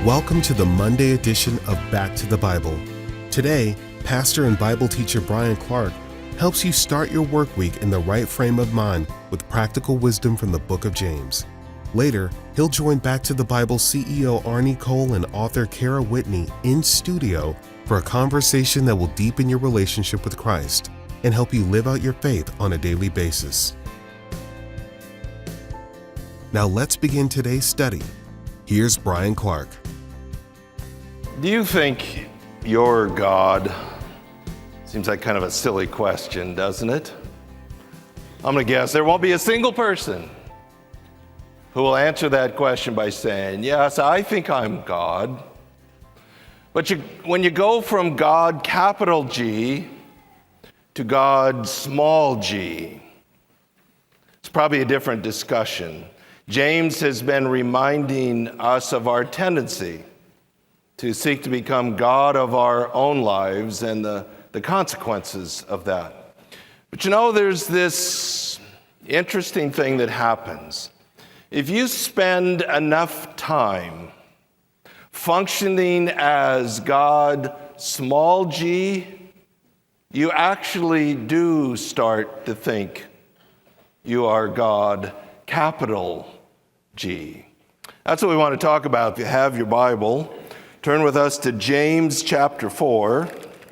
Welcome to the Monday edition of Back to the Bible. Today, pastor and Bible teacher Bryan Clark helps you start your work week in the right frame of mind with practical wisdom from the book of James. Later, he'll join Back to the Bible CEO Arnie Cole and author Kara Whitney in studio for a conversation that will deepen your relationship with Christ and help you live out your faith on a daily basis. Now let's begin today's study. Here's Bryan Clark. Do you think you're God? Seems like kind of a silly question, doesn't it? I'm going to guess there won't be a single person who will answer that question by saying, yes, I think I'm God. But when you go from God, capital G, to God, small g, it's probably a different discussion. James has been reminding us of our tendency to seek to become God of our own lives and the consequences of that. But there's this interesting thing that happens. If you spend enough time functioning as God, small g, you actually do start to think you are God, capital G. That's what we want to talk about. If you have your Bible, turn with us to James chapter 4.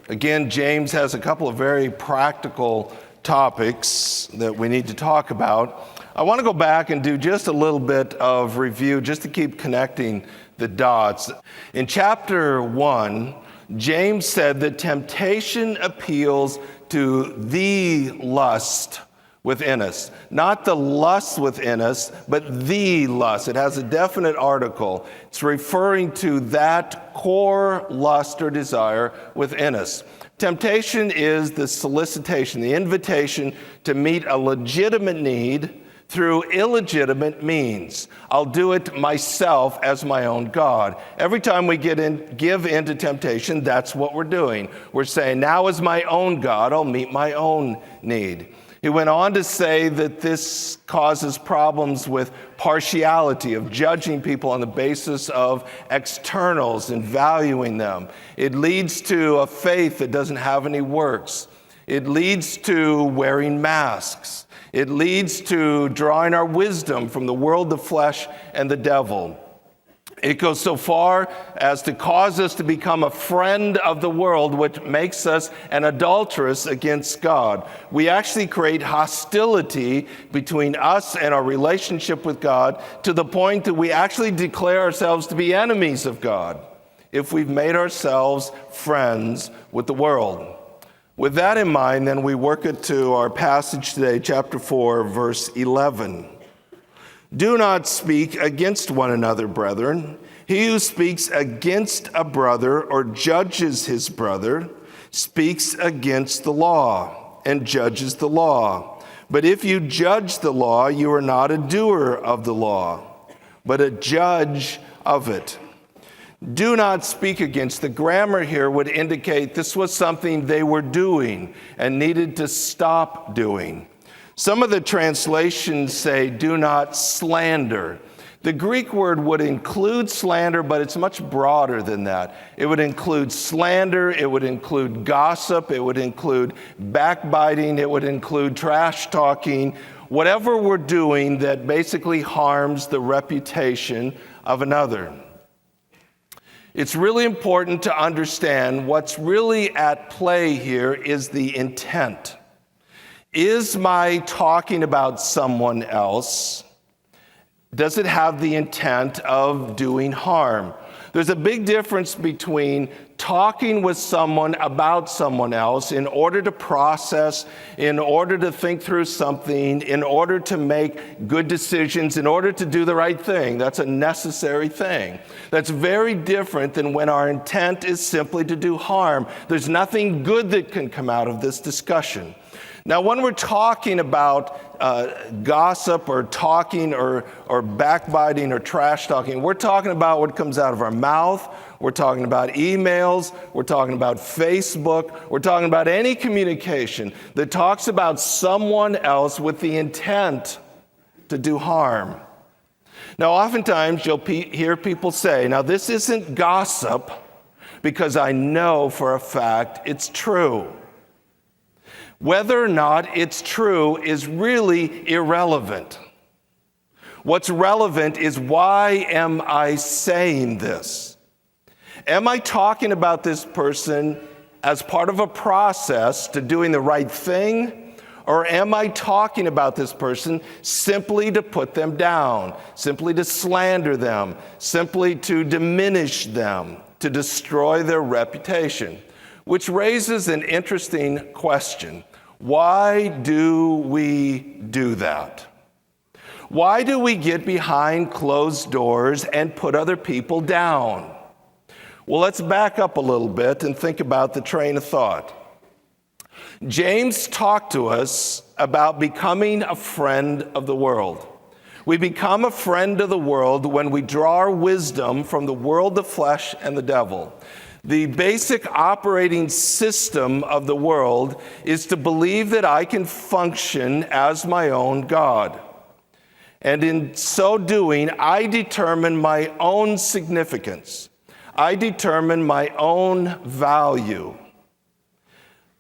Again, James has a couple of very practical topics that we need to talk about. I want to go back and do just a little bit of review just to keep connecting the dots. In chapter 1, James said that temptation appeals to the lust within us. Not the lust within us, but the lust. It has a definite article. It's referring to that core lust or desire within us. Temptation is the solicitation, the invitation to meet a legitimate need through illegitimate means. I'll do it myself as my own God. Every time we give into temptation, that's what we're doing. We're saying, now as my own God, I'll meet my own need. He went on to say that this causes problems with partiality, of judging people on the basis of externals and valuing them. It leads to a faith that doesn't have any works. It leads to wearing masks. It leads to drawing our wisdom from the world, the flesh, and the devil. It goes so far as to cause us to become a friend of the world, which makes us an adulteress against God. We actually create hostility between us and our relationship with God to the point that we actually declare ourselves to be enemies of God if we've made ourselves friends with the world. With that in mind, then we work it to our passage today, chapter 4, verse 11. Do not speak against one another, brethren. He who speaks against a brother or judges his brother speaks against the law and judges the law. But if you judge the law, you are not a doer of the law, but a judge of it. Do not speak against. The grammar here would indicate this was something they were doing and needed to stop doing. Some of the translations say, do not slander. The Greek word would include slander, but it's much broader than that. It would include slander, it would include gossip, it would include backbiting, it would include trash talking, whatever we're doing that basically harms the reputation of another. It's really important to understand what's really at play here is the intent. Is my talking about someone else, does it have the intent of doing harm? There's a big difference between talking with someone about someone else in order to process, in order to think through something, in order to make good decisions, in order to do the right thing. That's a necessary thing. That's very different than when our intent is simply to do harm. There's nothing good that can come out of this discussion. Now, when we're talking about gossip or talking or backbiting or trash talking, we're talking about what comes out of our mouth. We're talking about emails. We're talking about Facebook. We're talking about any communication that talks about someone else with the intent to do harm. Now, oftentimes you'll hear people say, now this isn't gossip because I know for a fact it's true. Whether or not it's true is really irrelevant. What's relevant is, why am I saying this? Am I talking about this person as part of a process to doing the right thing? Or am I talking about this person simply to put them down, simply to slander them, simply to diminish them, to destroy their reputation? Which raises an interesting question. Why do we do that? Why do we get behind closed doors and put other people down? Well, let's back up a little bit and think about the train of thought. James talked to us about becoming a friend of the world. We become a friend of the world when we draw our wisdom from the world, the flesh, and the devil. The basic operating system of the world is to believe that I can function as my own God. And in so doing, I determine my own significance. I determine my own value.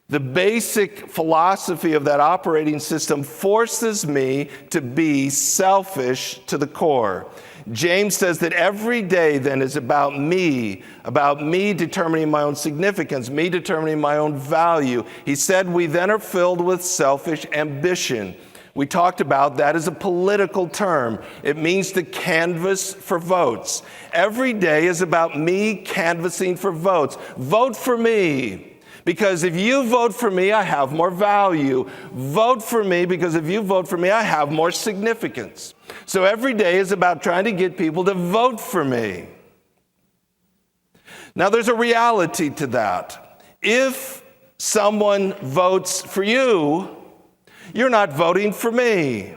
The basic philosophy of that operating system forces me to be selfish to the core. James says that every day then is about me determining my own significance, me determining my own value. He said we then are filled with selfish ambition. We talked about that as a political term. It means to canvass for votes. Every day is about me canvassing for votes. Vote for me. Because if you vote for me, I have more value. Vote for me because if you vote for me, I have more significance. So every day is about trying to get people to vote for me. Now, there's a reality to that. If someone votes for you, you're not voting for me.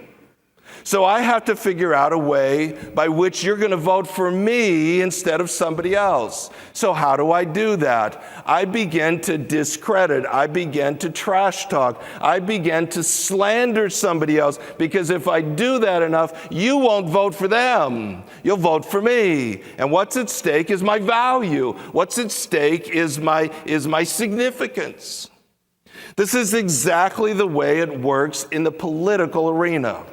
So I have to figure out a way by which you're going to vote for me instead of somebody else. So how do I do that? I begin to discredit. I begin to trash talk. I begin to slander somebody else, because if I do that enough, you won't vote for them. You'll vote for me. And what's at stake is my value. What's at stake is my significance. This is exactly the way it works in the political arena.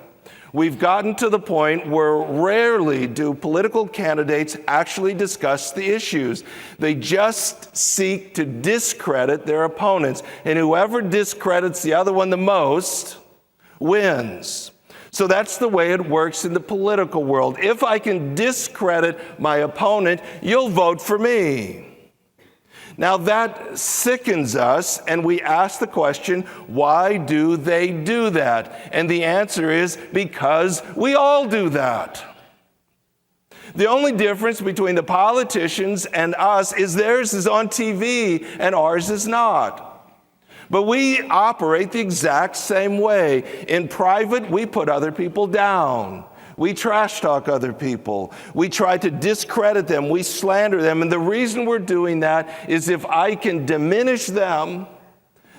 We've gotten to the point where rarely do political candidates actually discuss the issues. They just seek to discredit their opponents, and whoever discredits the other one the most wins. So that's the way it works in the political world. If I can discredit my opponent, you'll vote for me. Now that sickens us, and we ask the question, why do they do that? And the answer is, because we all do that. The only difference between the politicians and us is theirs is on TV and ours is not. But we operate the exact same way. In private, we put other people down. We trash talk other people. We try to discredit them. We slander them. And the reason we're doing that is if I can diminish them,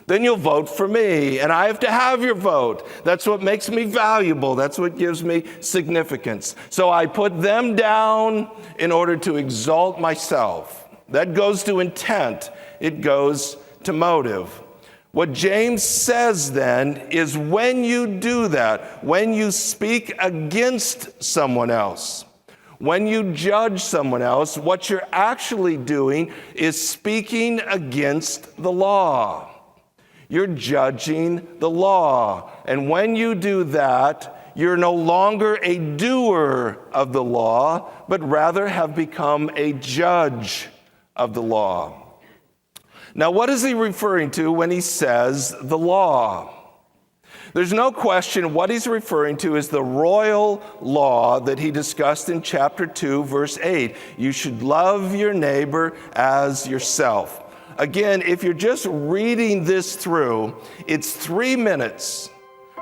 then you'll vote for me. And I have to have your vote. That's what makes me valuable. That's what gives me significance. So I put them down in order to exalt myself. That goes to intent. It goes to motive. What James says then is when you do that, when you speak against someone else, when you judge someone else, what you're actually doing is speaking against the law. You're judging the law. And when you do that, you're no longer a doer of the law, but rather have become a judge of the law. Now, what is he referring to when he says the law? There's no question what he's referring to is the royal law that he discussed in chapter 2, verse 8. You should love your neighbor as yourself. Again, if you're just reading this through, it's 3 minutes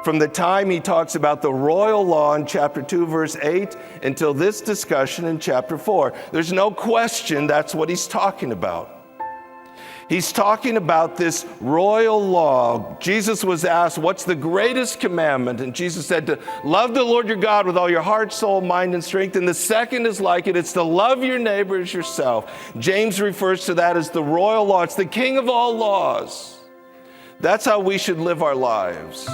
from the time he talks about the royal law in chapter 2, verse 8, until this discussion in chapter 4. There's no question that's what he's talking about. He's talking about this royal law. Jesus was asked, what's the greatest commandment? And Jesus said to love the Lord your God with all your heart, soul, mind, and strength. And the second is like it. It's to love your neighbor as yourself. James refers to that as the royal law. It's the king of all laws. That's how we should live our lives.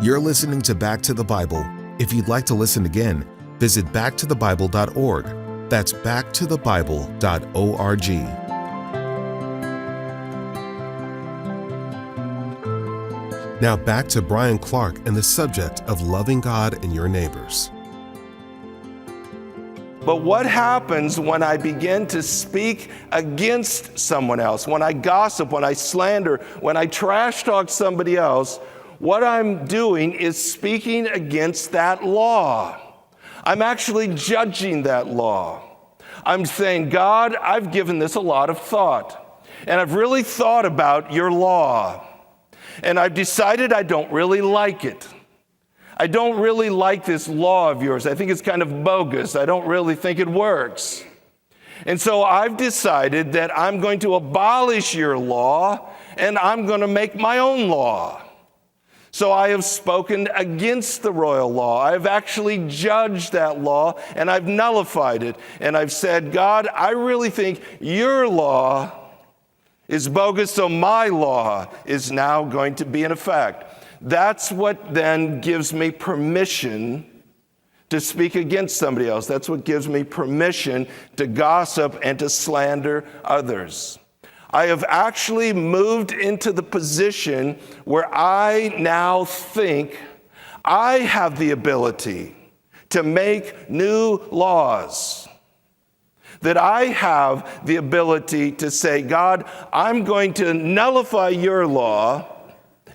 You're listening to Back to the Bible. If you'd like to listen again, visit backtothebible.org. That's backtothebible.org. Now back to Bryan Clark and the subject of loving God and your neighbors. But what happens when I begin to speak against someone else? When I gossip, when I slander, when I trash talk somebody else? What I'm doing is speaking against that law. I'm actually judging that law. I'm saying, God, I've given this a lot of thought, and I've really thought about your law, and I've decided I don't really like it. I don't really like this law of yours. I think it's kind of bogus. I don't really think it works. And so I've decided that I'm going to abolish your law, and I'm going to make my own law. So I have spoken against the royal law. I've actually judged that law, and I've nullified it. And I've said, God, I really think your law is bogus, so my law is now going to be in effect. That's what then gives me permission to speak against somebody else. That's what gives me permission to gossip and to slander others. I have actually moved into the position where I now think I have the ability to make new laws. That I have the ability to say, God, I'm going to nullify your law,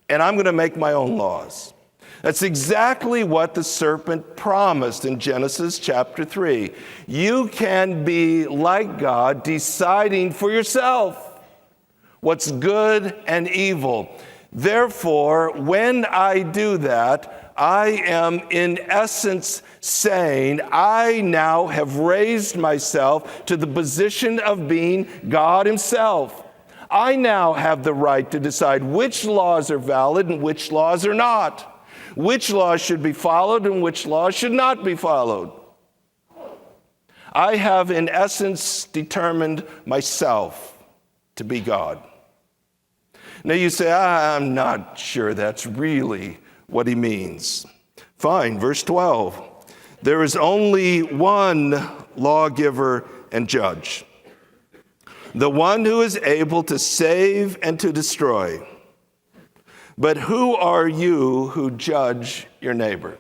and I'm going to make my own laws. That's exactly what the serpent promised in Genesis chapter 3. You can be like God, deciding for yourself what's good and evil. Therefore, when I do that, I am in essence saying, I now have raised myself to the position of being God himself. I now have the right to decide which laws are valid and which laws are not, which laws should be followed and which laws should not be followed. I have in essence determined myself to be God. Now you say, I'm not sure that's really what he means. Fine, verse 12. There is only one lawgiver and judge, the one who is able to save and to destroy. But who are you who judge your neighbor?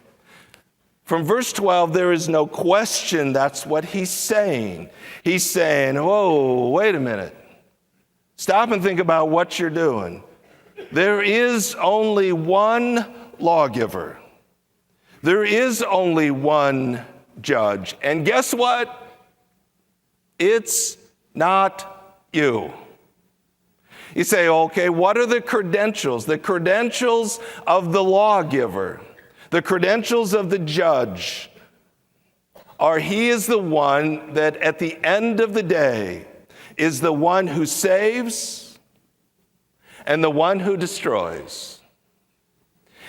From verse 12, there is no question that's what he's saying. He's saying, whoa, wait a minute. Stop and think about what you're doing. There is only one lawgiver. There is only one judge. And guess what? It's not you. You say, okay, what are the credentials? The credentials of the lawgiver, the credentials of the judge, are he is the one that at the end of the day is the one who saves and the one who destroys.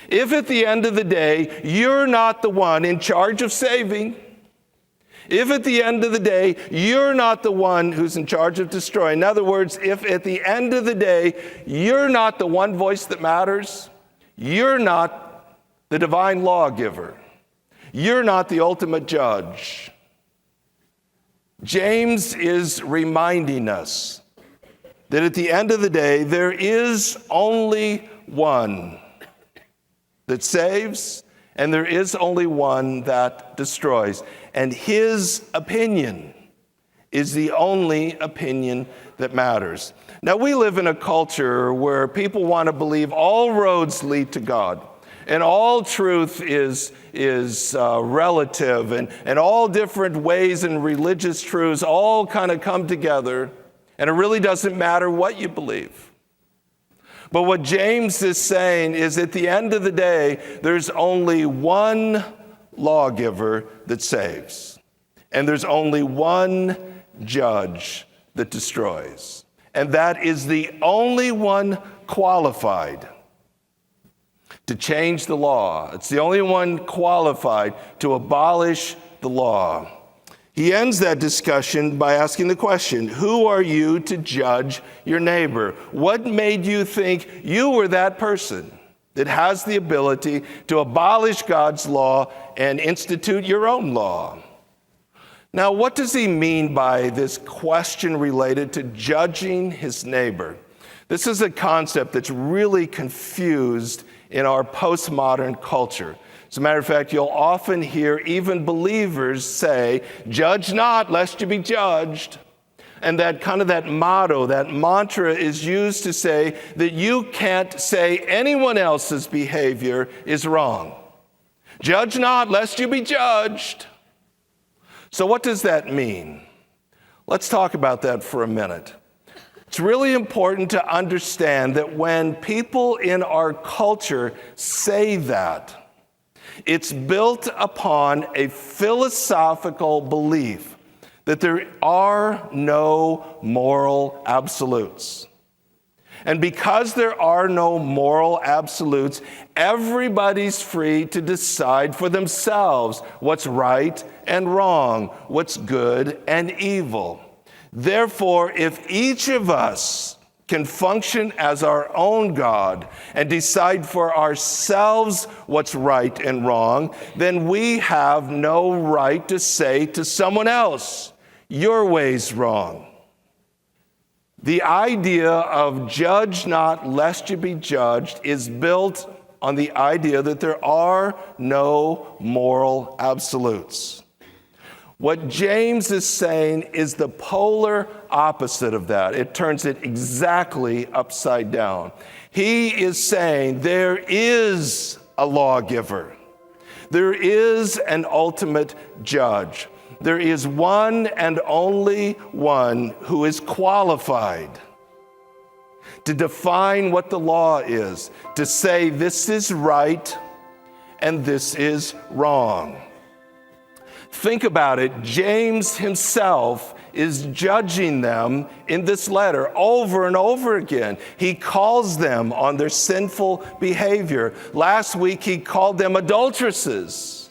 If at the end of the day you're not the one in charge of saving, if at the end of the day you're not the one who's in charge of destroying, in other words, if at the end of the day you're not the one voice that matters, you're not the divine lawgiver, you're not the ultimate judge. James is reminding us that at the end of the day, there is only one that saves, and there is only one that destroys. And his opinion is the only opinion that matters. Now, we live in a culture where people want to believe all roads lead to God. And all truth is relative, and all different ways and religious truths all kind of come together, and it really doesn't matter what you believe. But what James is saying is at the end of the day, there's only one lawgiver that saves, and there's only one judge that destroys. And that is the only one qualified to change the law. It's the only one qualified to abolish the law. He ends that discussion by asking the question, who are you to judge your neighbor? What made you think you were that person that has the ability to abolish God's law and institute your own law? Now, what does he mean by this question related to judging his neighbor? This is a concept that's really confused in our postmodern culture. As a matter of fact, you'll often hear even believers say, "Judge not, lest you be judged." And that motto, that mantra is used to say that you can't say anyone else's behavior is wrong. Judge not, lest you be judged. So what does that mean? Let's talk about that for a minute. It's really important to understand that when people in our culture say that, it's built upon a philosophical belief that there are no moral absolutes. And because there are no moral absolutes, everybody's free to decide for themselves what's right and wrong, what's good and evil. Therefore, if each of us can function as our own God and decide for ourselves what's right and wrong, then we have no right to say to someone else, "Your way's wrong." The idea of judge not lest you be judged is built on the idea that there are no moral absolutes. What James is saying is the polar opposite of that. It turns it exactly upside down. He is saying there is a lawgiver. There is an ultimate judge. There is one and only one who is qualified to define what the law is, to say this is right and this is wrong. Think about it. James himself is judging them in this letter over and over again. He calls them on their sinful behavior. Last week, he called them adulteresses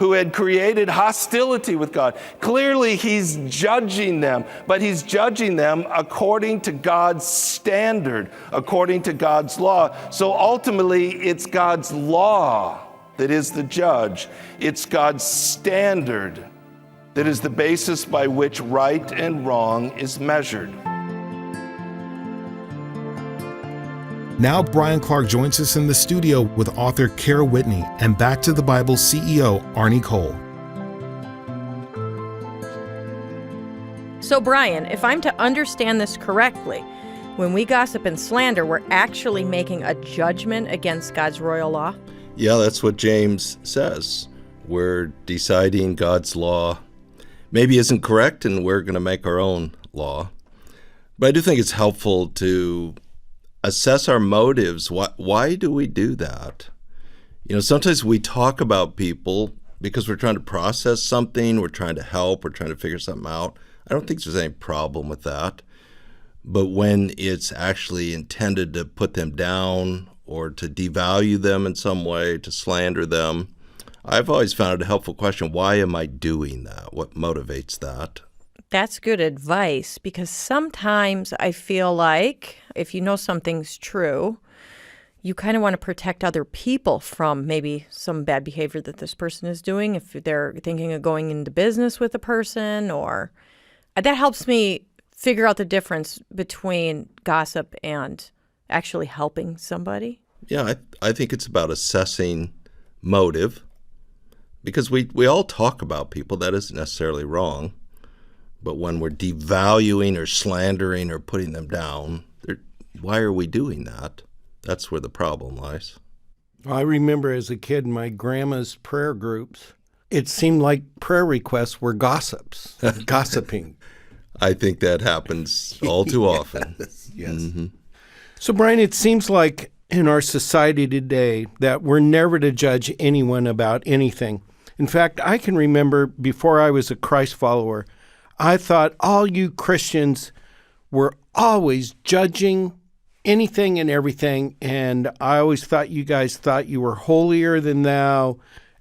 who had created hostility with God. Clearly, he's judging them, but he's judging them according to God's standard, according to God's law. So ultimately, it's God's law that is the judge. It's God's standard that is the basis by which right and wrong is measured. Now Bryan Clark joins us in the studio with author Kara Whitney and Back to the Bible CEO Arnie Cole. So Bryan, if I'm to understand this correctly, when we gossip and slander, we're actually making a judgment against God's royal law? Yeah, that's what James says. We're deciding God's law maybe isn't correct, and we're going to make our own law. But I do think it's helpful to assess our motives. Why do we do that? You know, sometimes we talk about people because we're trying to process something, we're trying to help, we're trying to figure something out. I don't think there's any problem with that. But when it's actually intended to put them down or to devalue them in some way, to slander them, I've always found it a helpful question. Why am I doing that? What motivates that? That's good advice, because sometimes I feel like if you know something's true, you kind of want to protect other people from maybe some bad behavior that this person is doing, if they're thinking of going into business with a person, or that helps me figure out the difference between gossip and actually helping somebody. Yeah, I think it's about assessing motive, because we all talk about people. That isn't necessarily wrong. But when we're devaluing or slandering or putting them down, why are we doing that? That's where the problem lies. I remember as a kid, my grandma's prayer groups, it seemed like prayer requests were gossips, gossiping. I think that happens all too often. Yes. Mm-hmm. So, Brian, it seems like in our society today that we're never to judge anyone about anything. In fact, I can remember before I was a Christ follower, I thought all you Christians were always judging anything and everything, and I always thought you guys thought you were holier than thou.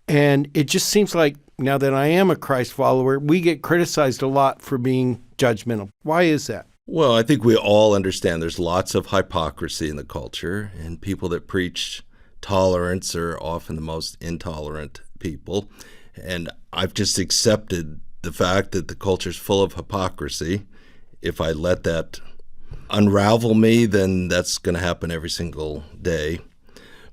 And it just seems like now that I am a Christ follower, we get criticized a lot for being judgmental. Why is that? Well, I think we all understand there's lots of hypocrisy in the culture, and people that preach tolerance are often the most intolerant people. And I've just accepted the fact that the culture's full of hypocrisy. If I let that unravel me, then that's going to happen every single day.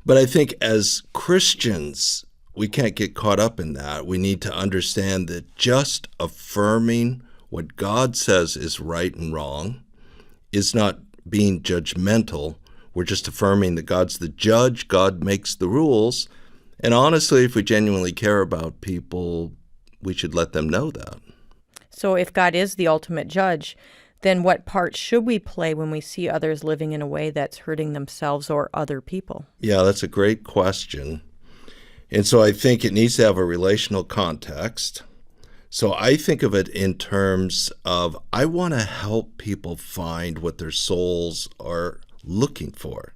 But I think as Christians, we can't get caught up in that. We need to understand that just affirming what God says is right and wrong is not being judgmental. We're just affirming that God's the judge, God makes the rules. And honestly, if we genuinely care about people, we should let them know that. So if God is the ultimate judge, then what part should we play when we see others living in a way that's hurting themselves or other people? Yeah, that's a great question. And so I think it needs to have a relational context. So I think of it in terms of I want to help people find what their souls are looking for.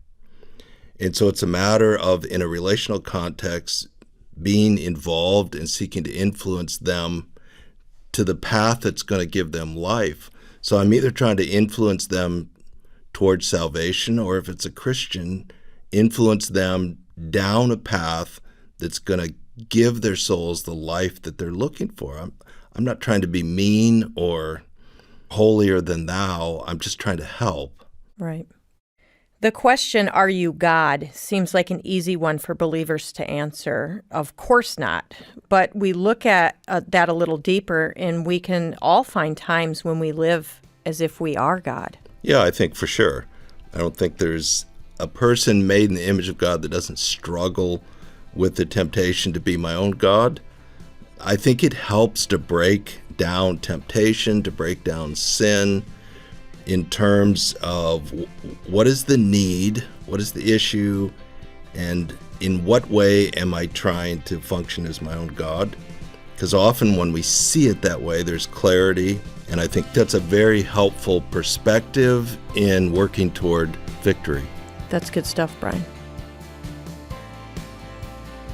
And so it's a matter of, in a relational context, being involved and seeking to influence them to the path that's going to give them life. So I'm either trying to influence them towards salvation, or if it's a Christian, influence them down a path that's going to give their souls the life that they're looking for. I'm not trying to be mean or holier than thou. I'm just trying to help. Right. The question, are you God, seems like an easy one for believers to answer. Of course not. But we look at that a little deeper, and we can all find times when we live as if we are God. Yeah, I think for sure. I don't think there's a person made in the image of God that doesn't struggle with the temptation to be my own God. I think it helps to break down temptation, to break down sin, in terms of what is the need, what is the issue, and in what way am I trying to function as my own God? Because often when we see it that way, there's clarity, and I think that's a very helpful perspective in working toward victory. That's good stuff, Brian.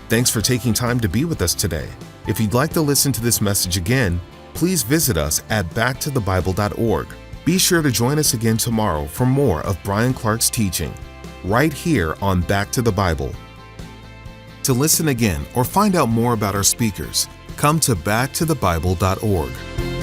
Thanks for taking time to be with us today. If you'd like to listen to this message again, please visit us at backtothebible.org. Be sure to join us again tomorrow for more of Bryan Clark's teaching, right here on Back to the Bible. To listen again or find out more about our speakers, come to backtothebible.org.